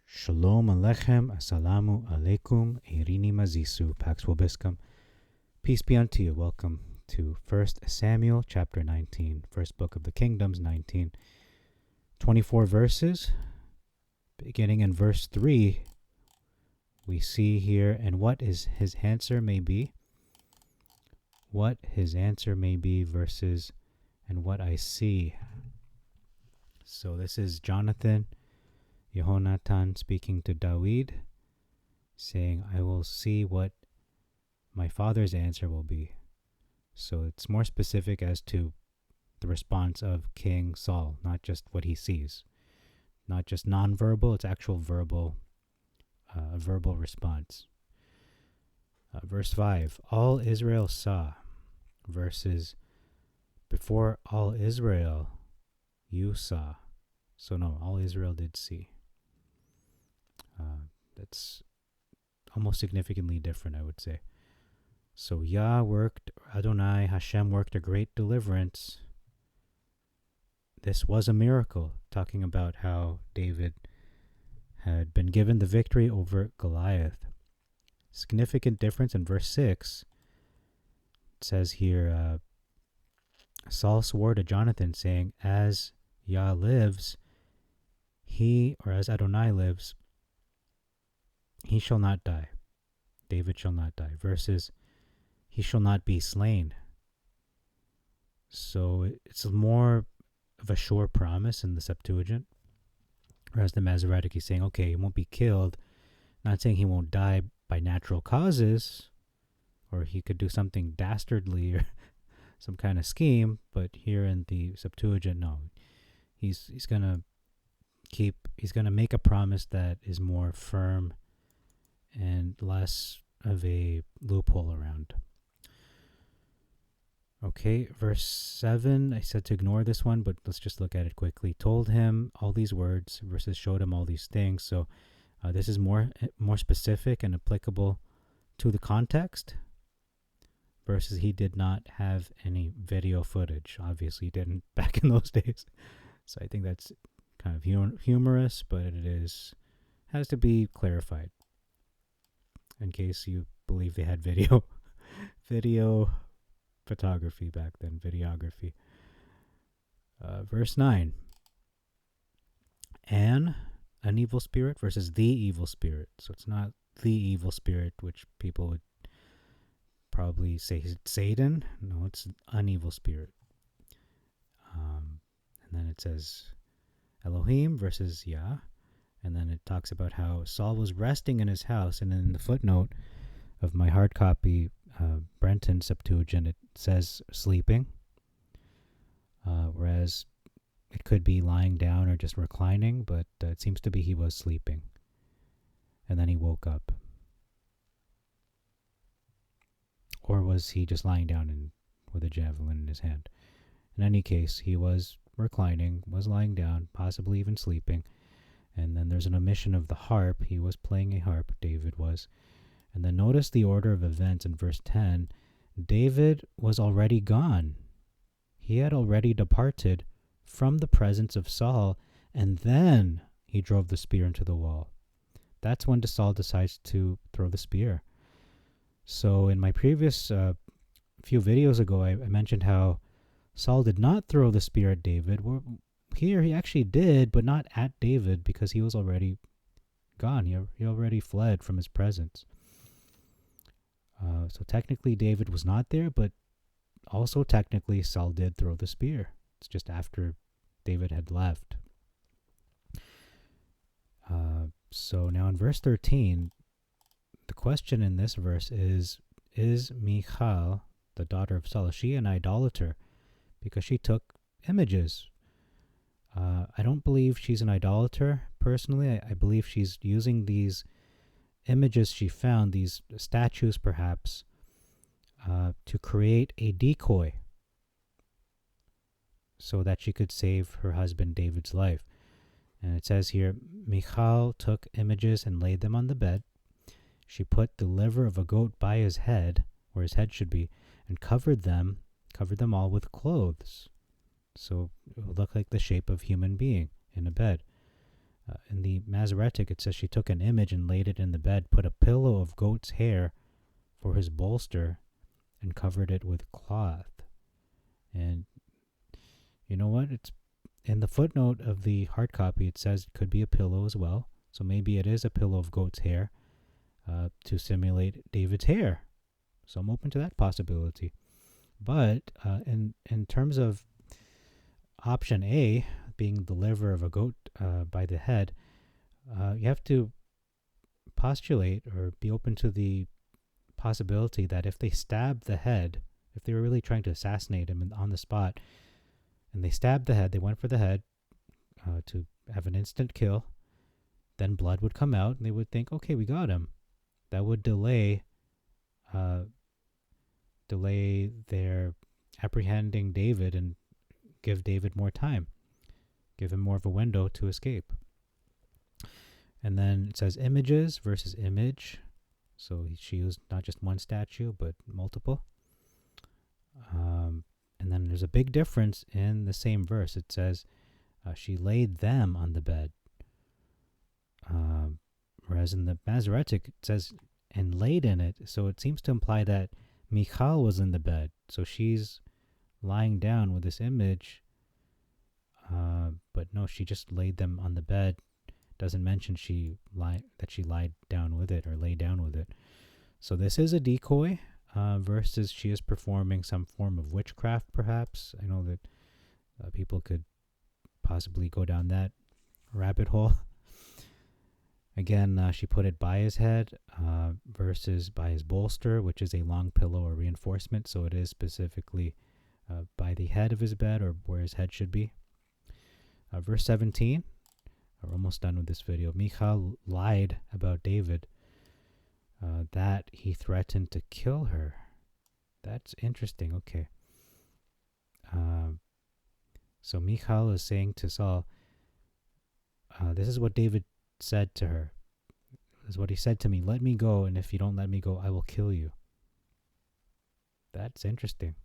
Shalom Alechem, Assalamu Alaikum, Irini Mazisu, Pax Vobiscum. Peace be unto you. Welcome to 1 Samuel chapter 19, first book of the Kingdoms, 19. 24 verses. Beginning in verse 3, we see here, and what is his answer may be. What his answer may be versus, and what I see. So this is Jonathan, Yehonatan speaking to David, saying, I will see what my father's answer will be. So it's more specific as to the response of King Saul, not just what he sees. Not just non-verbal, it's actual verbal response. Verse 5, all Israel saw, versus before all Israel you saw. So no, all Israel did see. That's almost significantly different, I would say. So Yah worked, Adonai, Hashem worked a great deliverance. This was a miracle, talking about how David had been given the victory over Goliath. Significant difference in verse 6. It says here, Saul swore to Jonathan, saying, as Yah lives, or as Adonai lives, he shall not die. David shall not die. Versus, he shall not be slain. So it's more of a sure promise in the Septuagint. Whereas the Masoretic, he's saying, okay, he won't be killed. Not saying he won't die by natural causes, or he could do something dastardly or some kind of scheme. But here in the Septuagint, no. He's gonna make a promise that is more firm and less of a loophole around. Okay, verse 7, I said to ignore this one, but let's just look at it quickly. Told him all these words versus showed him all these things. So this is more specific and applicable to the context versus he did not have any video footage. Obviously, he didn't back in those days. So I think that's kind of humorous, but it has to be clarified in case you believe they had video photography back then, videography. Verse 9. An evil spirit versus the evil spirit. So it's not the evil spirit, which people would probably say is Satan. No, it's an evil spirit. And then it says Elohim versus Yah. And then it talks about how Saul was resting in his house. And in the footnote of my hard copy, Brenton Septuagint, it says sleeping. Whereas it could be lying down or just reclining, but it seems to be he was sleeping. And then he woke up. Or was he just lying down with a javelin in his hand? In any case, he was reclining, was lying down, possibly even sleeping. And then there's an omission of the harp. He was playing a harp, David was. And then notice the order of events in verse 10. David was already gone. He had already departed from the presence of Saul, and then he drove the spear into the wall. That's when Saul decides to throw the spear. So in my previous few videos ago, I mentioned how Saul did not throw the spear at David. Here he actually did, but not at David because he was already gone. He already fled from his presence. So technically David was not there, but also technically Saul did throw the spear. It's just after David had left. So now in verse 13, the question in this verse is Michal, the daughter of Saul, is she an idolater? Because she took images. I don't believe she's an idolater, personally. I believe she's using these images she found, these statues perhaps, to create a decoy so that she could save her husband David's life. And it says here, Michal took images and laid them on the bed. She put the liver of a goat by his head, where his head should be, and covered them all with clothes. So it would look like the shape of human being in a bed. In the Masoretic, it says she took an image and laid it in the bed, put a pillow of goat's hair for his bolster, and covered it with cloth. And you know what? It's in the footnote of the hard copy. It says it could be a pillow as well. So maybe it is a pillow of goat's hair to simulate David's hair. So I'm open to that possibility. But in terms of option A, being the liver of a goat by the head, you have to postulate or be open to the possibility that if they stabbed the head, if they were really trying to assassinate him on the spot, and they stabbed the head, they went for the head to have an instant kill, then blood would come out, and they would think, okay, we got him. That would delay their apprehending David and give David more time, give him more of a window to escape. And then it says images versus image. So she used not just one statue, but multiple. And then there's a big difference in the same verse. It says she laid them on the bed. Whereas in the Masoretic, it says and laid in it. So it seems to imply that Michal was in the bed. So she's lying down with this image. But no, she just laid them on the bed. Doesn't mention that she lied down with it or lay down with it. So this is a decoy versus she is performing some form of witchcraft, perhaps. I know that people could possibly go down that rabbit hole. Again, she put it by his head versus by his bolster, which is a long pillow or reinforcement. So it is specifically by the head of his bed or where his head should be. Verse 17. We're almost done with this video. Michal lied about David that he threatened to kill her. That's interesting. Okay. So Michal is saying to Saul, this is what David said to her. This is what he said to me. Let me go, and if you don't let me go, I will kill you. That's interesting.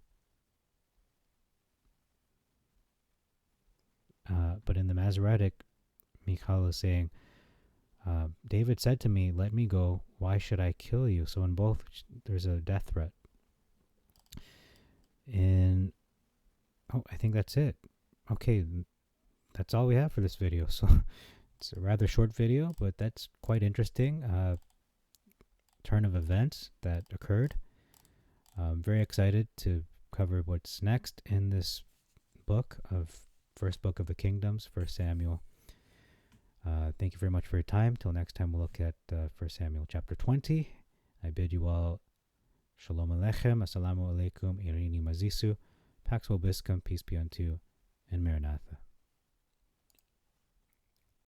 But in the Masoretic, Michal is saying, David said to me, let me go. Why should I kill you? So in both, there's a death threat. I think that's it. Okay, that's all we have for this video. So it's a rather short video, but that's quite interesting. Turn of events that occurred. I'm very excited to cover what's next in this book first book of the Kingdoms, 1 Samuel. Thank you very much for your time. Till next time, we'll look at 1 Samuel chapter 20. I bid you all Shalom Aleichem, Assalamu Alaikum, Irini Mazisu, Pax Vobiscum, peace be unto you, and Maranatha.